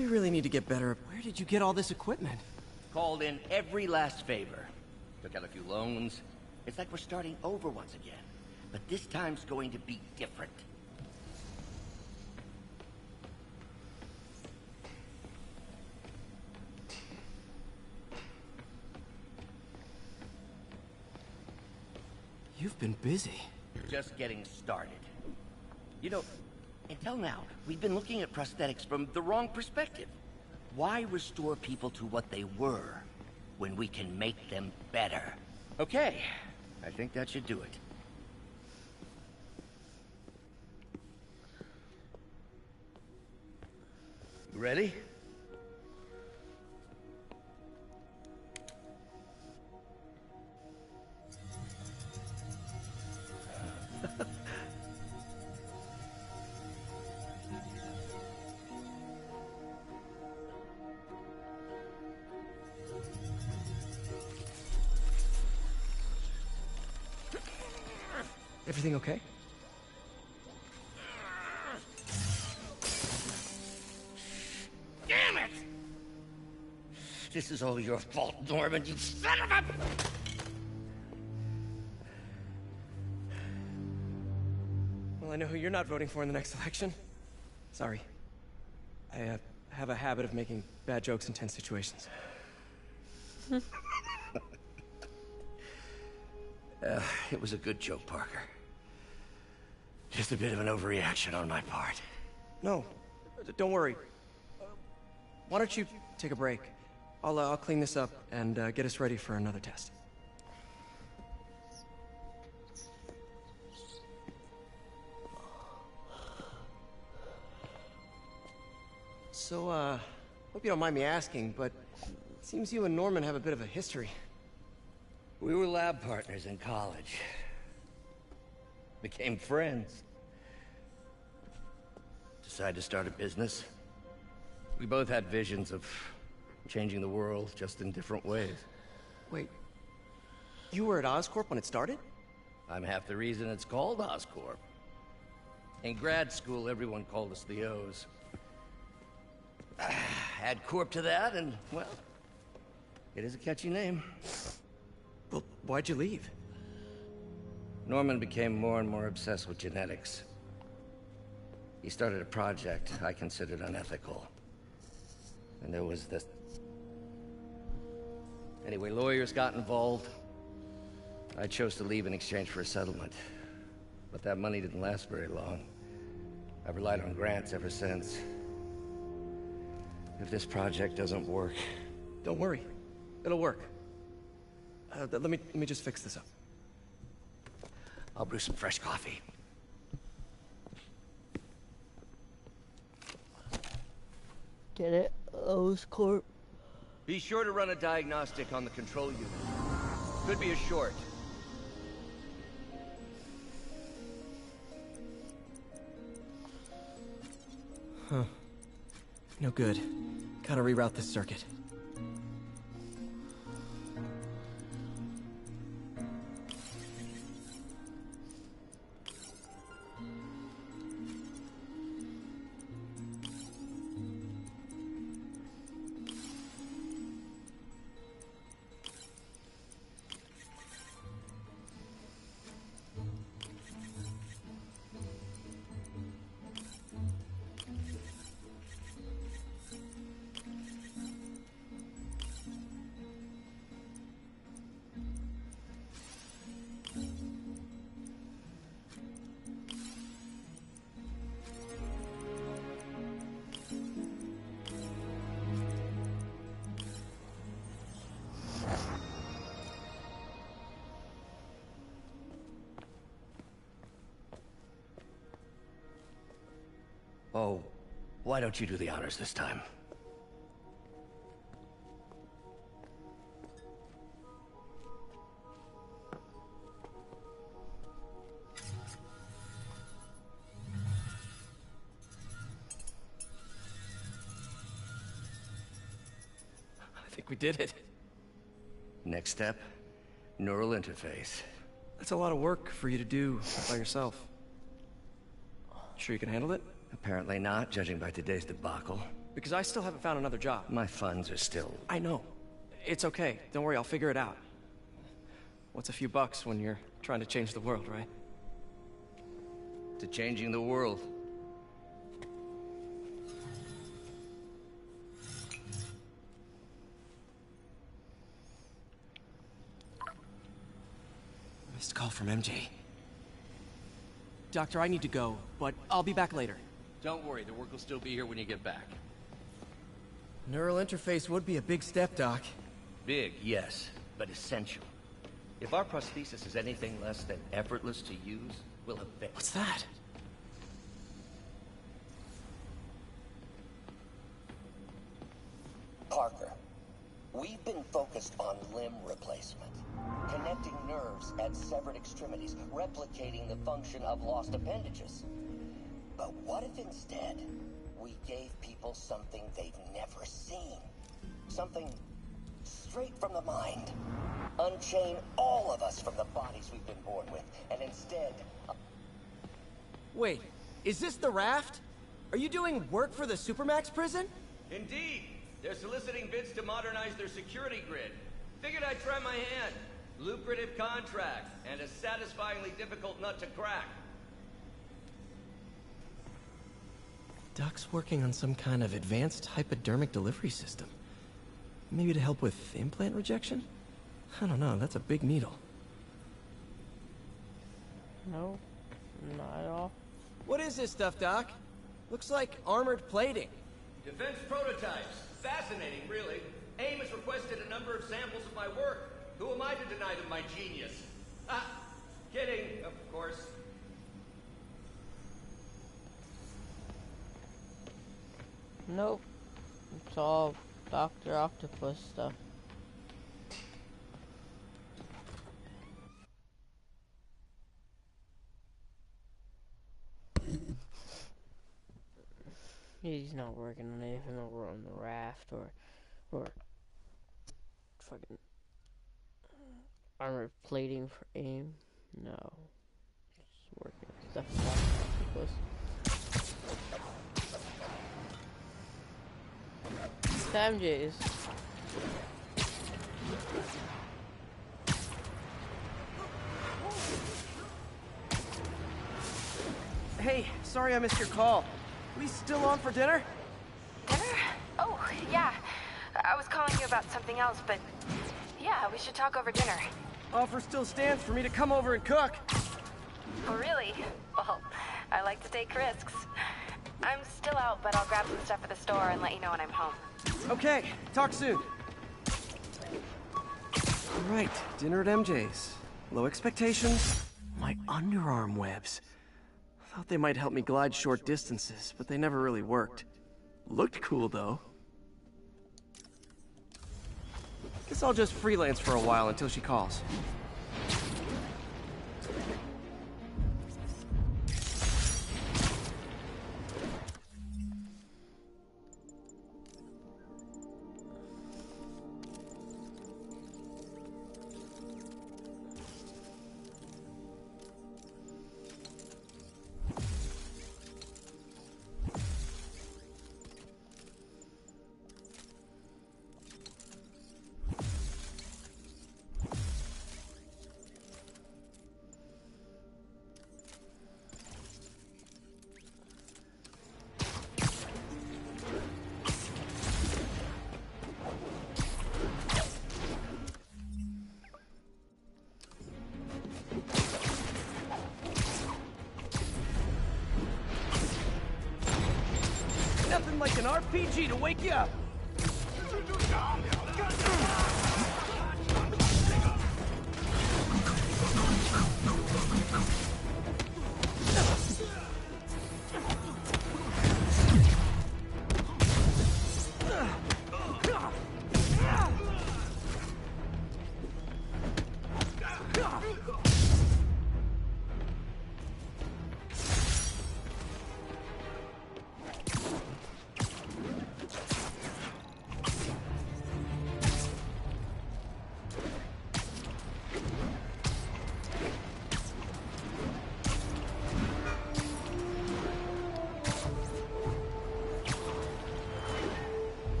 We really need to get better. Where did you get all this equipment? Called in every last favor. Took out a few loans. It's like we're starting over once again. but this time's going to be different. You've been busy. Just getting started. You know, until now, we've been looking at prosthetics from the wrong perspective. Why restore people to what they were when we can make them better? Okay, I think that should do it. You ready? Everything okay? Damn it! This is all your fault, Norman, you son of a... Well, I know who you're not voting for in the next election. Sorry. I have a habit of making bad jokes in tense situations. It was a good joke, Parker. Just a bit of an overreaction on my part. No, don't worry. Why don't you take a break? I'll clean this up and get us ready for another test. So, hope you don't mind me asking, but it seems you and Norman have a bit of a history. We were lab partners in college. Became friends. Decided to start a business. We both had visions of changing the world, just in different ways. Wait, you were at Oscorp when it started? I'm half the reason it's called Oscorp. In grad school, everyone called us the O's. Add Corp to that, and, well, it is a catchy name. Well, why'd you leave? Norman became more and more obsessed with genetics. He started a project I considered unethical. And there was this... Anyway, lawyers got involved. I chose to leave in exchange for a settlement. But that money didn't last very long. I've relied on grants ever since. If this project doesn't work... Don't worry. It'll work. Let me just fix this up. I'll brew some fresh coffee. Get it? Oscorp. Be sure to run a diagnostic on the control unit. Could be a short. Huh. No good. Gotta reroute this circuit. Oh, why don't you do the honors this time? I think we did it. Next step, neural interface. That's a lot of work for you to do by yourself. Sure you can handle it? Apparently not, judging by today's debacle. Because I still haven't found another job. My funds are still... I know. It's okay. Don't worry, I'll figure it out. What's a few bucks when you're trying to change the world, right? to changing the world. Missed call from MJ. Doctor, I need to go, but I'll be back later. Don't worry, the work will still be here when you get back. Neural interface would be a big step, Doc. Big, yes, but essential. If our prosthesis is anything less than effortless to use, we'll have failed. What's that? Parker, we've been focused on limb replacement, connecting nerves at severed extremities, replicating the function of lost appendages. But what if instead we gave people something they've never seen? Something straight from the mind. Unchain all of us from the bodies we've been born with, and instead... Wait, is this the Raft? Are you doing work for the Supermax prison? Indeed! They're soliciting bids to modernize their security grid. Figured I'd try my hand. Lucrative contract, and a satisfyingly difficult nut to crack. Doc's working on some kind of advanced hypodermic delivery system. Maybe to help with implant rejection? I don't know, that's a big needle. No, not at all. What is this stuff, Doc? Looks like armored plating. Defense prototypes. Fascinating, really. AIM has requested a number of samples of my work. Who am I to deny them my genius? Ah, kidding, of course. Nope. It's all Dr. Octopus stuff. He's not working on anything over on the Raft or fucking armored plating for AIM. No. Just working stuff with Octopus. Time Jays. Hey, sorry I missed your call. We still on for dinner? Dinner? Oh, yeah. I was calling you about something else, but yeah, we should talk over dinner. Offer still stands for me to come over and cook. Oh, really? Well, I like to take risks. I'm still out, but I'll grab some stuff at the store and let you know when I'm home. Okay, talk soon. All right, dinner at MJ's. Low expectations. My underarm webs. Thought they might help me glide short distances, but they never really worked. Looked cool, though. Guess I'll just freelance for a while until she calls. Nothing like an RPG to wake you up.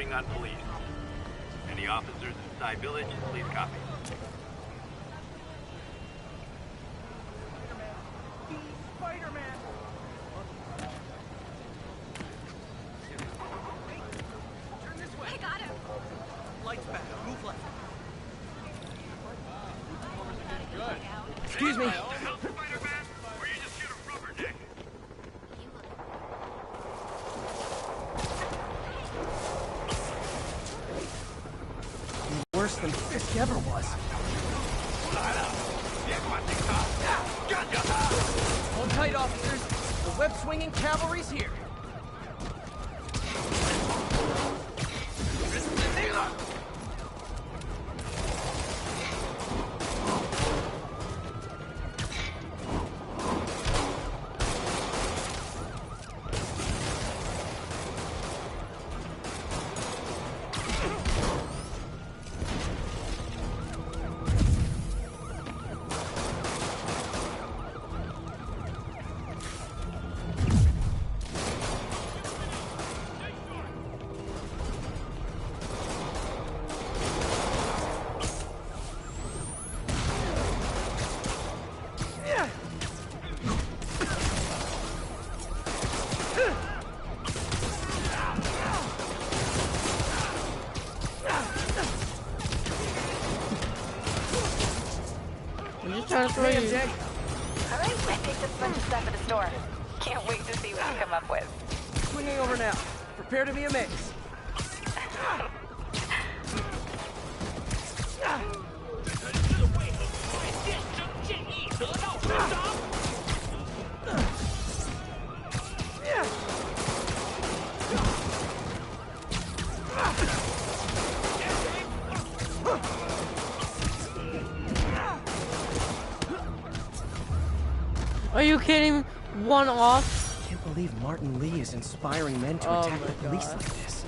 firing on police. Any officers inside village, please copy. Spider-Man! Turn this way! I got him! Lights back, move left. Good. Excuse me. Spider-Man, or you just shoot a rubberneck? Worse than Fisk ever was. Hold tight, officers. The web-swinging cavalry's here. Trying to throw you. Alright, I picked up a bunch of stuff at the store. Can't wait to see what you come up with. Swinging over now. Prepare to be amazed. Are you kidding? One off? Can't believe Martin Lee is inspiring men to attack the police like this.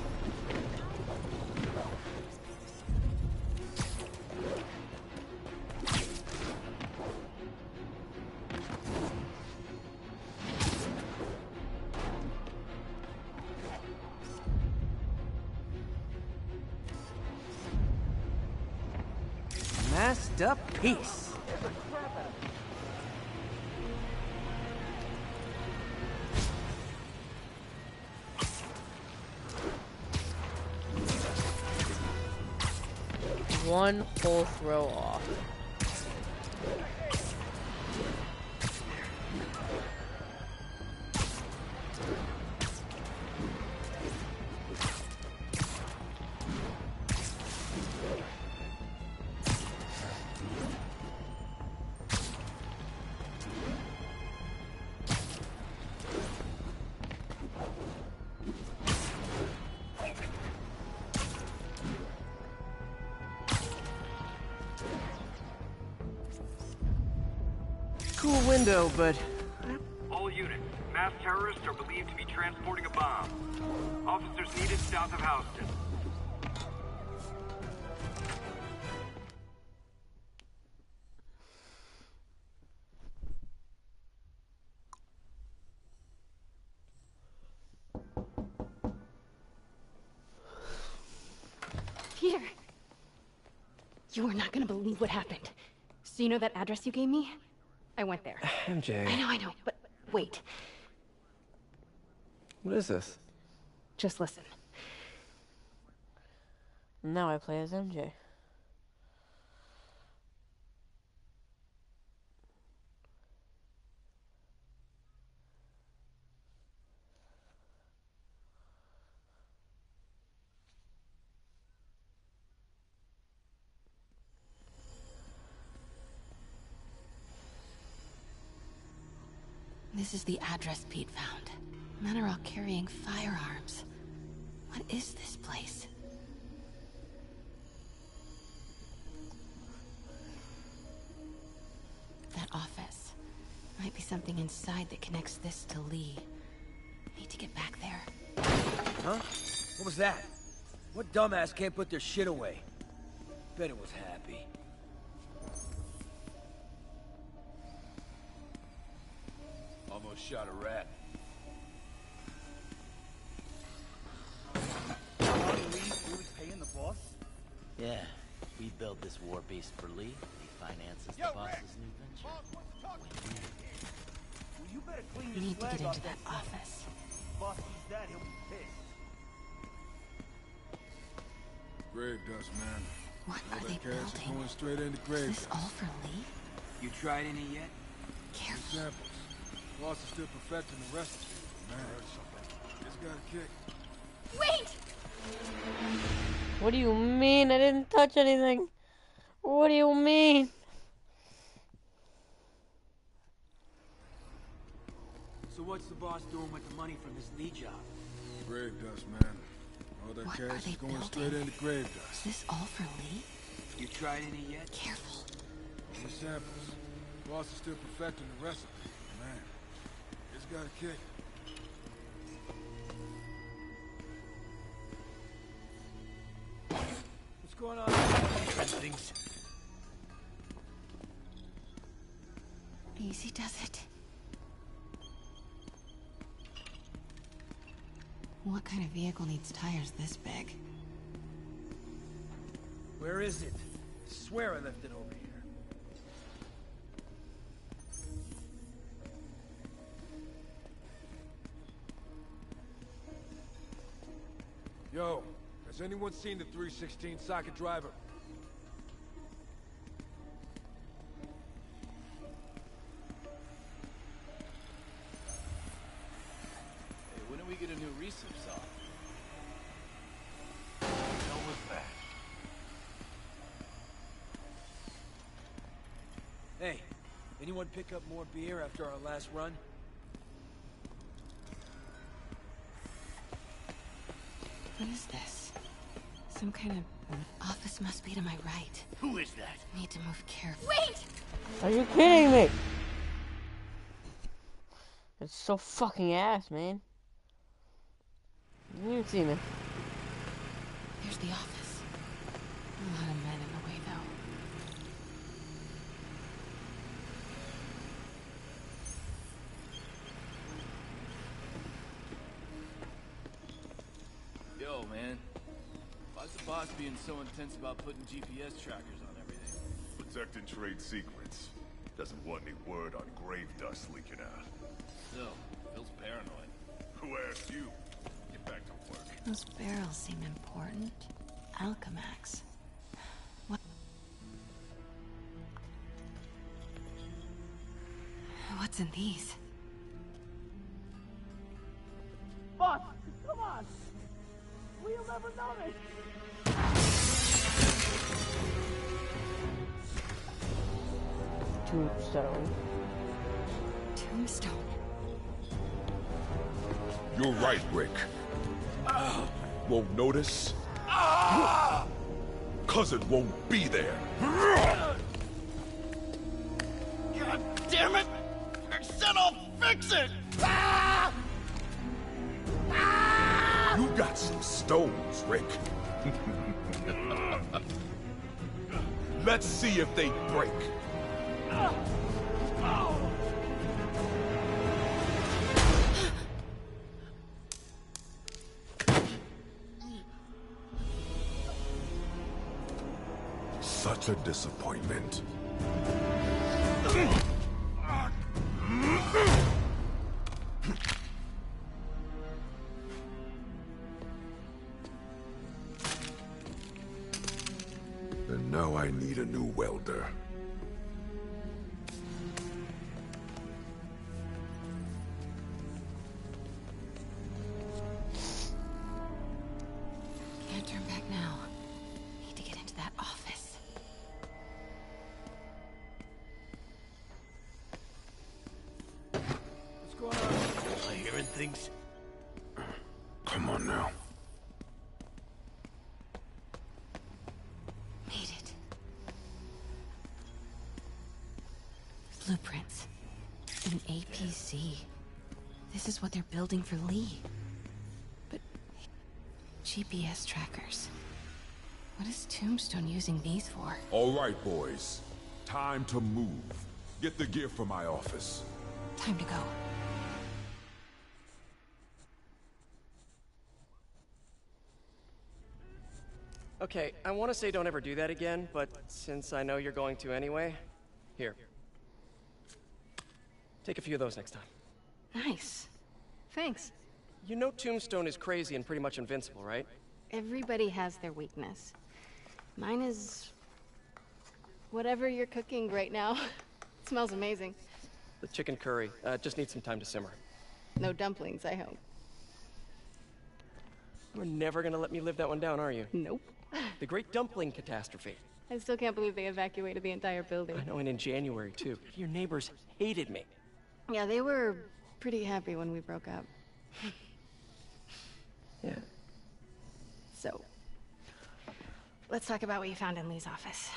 Masked up peace. One whole throw off. Cool window, but... All units, mass terrorists are believed to be transporting a bomb. Officers needed south of Houston. Peter! You are not gonna believe what happened. So you know that address you gave me? I went there. MJ. I know, but wait. What is this? Just listen. Now I play as MJ. This is the address Pete found. Men are all carrying firearms. What is this place? That office. Might be something inside that connects this to Lee. Need to get back there. Huh? What was that? What dumbass can't put their shit away? Bet it was Happy. Almost shot a rat. Lee's Yeah, we build this war beast for Lee. He finances the boss's new venture. You better clean We your need to flag get off into that son. office. Boss sees that, he'll be pissed. Grave dust, man. What All are that they cash is building? going straight into grave Is this dust. all for Lee? You tried any yet? Careful. Samples. Boss is still perfecting the recipe. Man, it's got a kick. Wait! What do you mean? I didn't touch anything. What do you mean? So what's the boss doing with the money from this Lee job? Grave dust, man. All that What are cash they is going building? straight into grave Is dust. this all for Lee? You tried any yet? Careful. Only samples. Boss is still perfecting the recipe. Man, it's got a kick. What's going on? Things. Easy does it. What kind of vehicle needs tires this big? Where is it? I swear I left it over here. Yo, has anyone seen the 316 socket driver? Hey, when do we get a new resup saw? hell was that? Hey, anyone pick up more beer after our last run? What is this? Some kind of office must be to my right. Who is that? Need to move carefully. Wait! Are you kidding me? It's so fucking ass, man. You didn't even see me. Here's the office. A lot of men in the way, though. Yo, man. Why's the boss being so intense about putting GPS trackers on everything? Protecting trade secrets. Doesn't want any word on grave dust leaking out. Still, feels paranoid. Who asked you? Get back to work. Those barrels seem important. Alchemax. What? What's in these? Boss, come on! We'll never notice! Tombstone. Tombstone. You're right, Rick. Won't notice? Cause it won't be there. God damn it! I said I'll fix it! You got some stones, Rick. Let's see if they break. Such a disappointment. And now I need a new welder. Can't turn back now. Need to get into that office. What's going on? Am I hearing things? Come on now. Made it. Blueprints. An APC. This is what they're building for Lee. But GPS trackers. What is Tombstone using these for? All right, boys. Time to move. Get the gear from my office. Time to go. Okay, I want to say don't ever do that again, but since I know you're going to anyway, here. Take a few of those next time. Nice. Thanks. You know Tombstone is crazy and pretty much invincible, right? Everybody has their weakness. Mine is... whatever you're cooking right now. It smells amazing. The chicken curry. Just needs some time to simmer. No dumplings, I hope. You're never gonna let me live that one down, are you? Nope. The Great Dumpling Catastrophe. I still can't believe they evacuated the entire building. I know, and in January, too. Your neighbors hated me. Yeah, they were pretty happy when we broke up. Yeah. So, let's talk about what you found in Lee's office.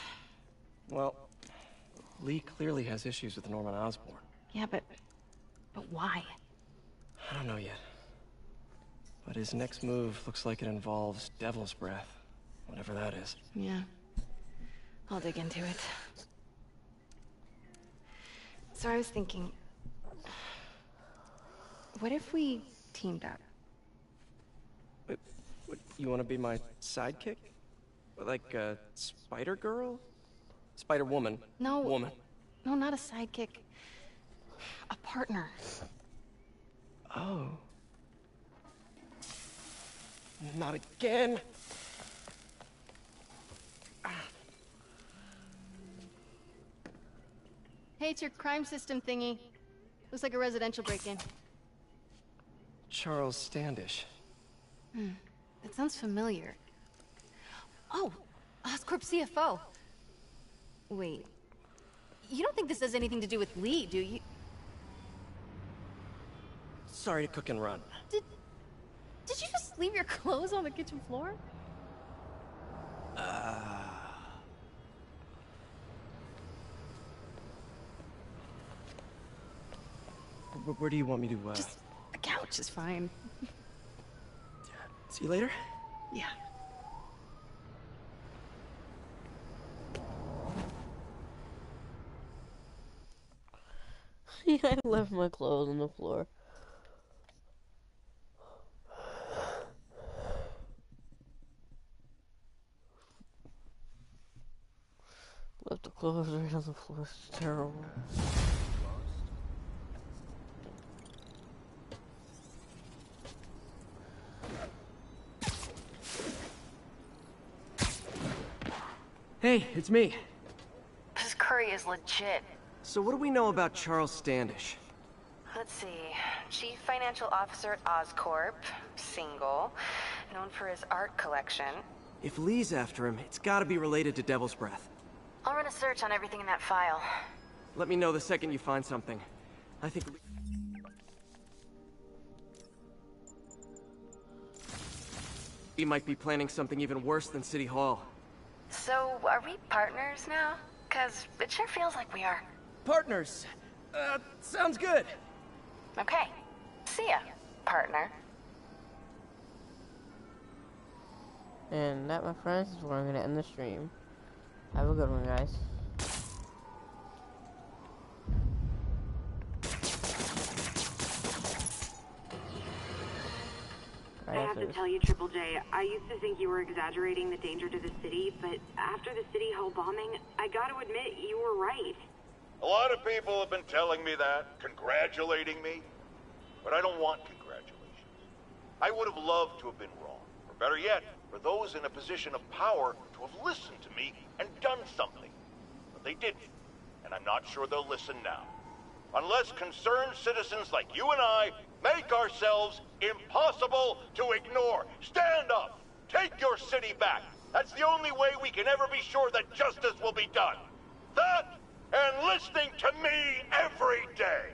Well, Lee clearly has issues with Norman Osborn. Yeah, but why? I don't know yet. But his next move looks like it involves Devil's Breath. Whatever that is. Yeah. I'll dig into it. So I was thinking... what if we teamed up? What, you want to be my sidekick? Like a Spider-Girl? Spider-Woman. No. Woman. No, not a sidekick. A partner. Oh. Not again. Hey, it's your crime system thingy. Looks like a residential break-in. Charles Standish. That sounds familiar. Oh, Oscorp CFO. Wait. You don't think this has anything to do with Lee, do you? Sorry to cook and run. Did you just leave your clothes on the kitchen floor? Where do you want me to, Just the couch is fine. See you later? Yeah. Yeah, I left my clothes on the floor. Left the clothes right on the floor. It's terrible. Hey, it's me. This curry is legit. So what do we know about Charles Standish? Let's see. Chief Financial Officer at Oscorp. Single. Known for his art collection. If Lee's after him, it's gotta be related to Devil's Breath. I'll run a search on everything in that file. Let me know the second you find something. I think... we might be planning something even worse than City Hall. So, are we partners now? 'Cause it sure feels like we are. Partners! Sounds good! Okay. See ya, partner. And that, my friends, is where I'm gonna end the stream. Have a good one, guys. I have to tell you, Triple J, I used to think you were exaggerating the danger to the city, but after the City Hall bombing, I gotta admit, you were right. A lot of people have been telling me that, congratulating me, but I don't want congratulations. I would have loved to have been wrong, or better yet, for those in a position of power to have listened to me and done something. But they didn't, and I'm not sure they'll listen now. Unless concerned citizens like you and I make ourselves impossible to ignore. Stand up! Take your city back! That's the only way we can ever be sure that justice will be done. That, and listening to me every day!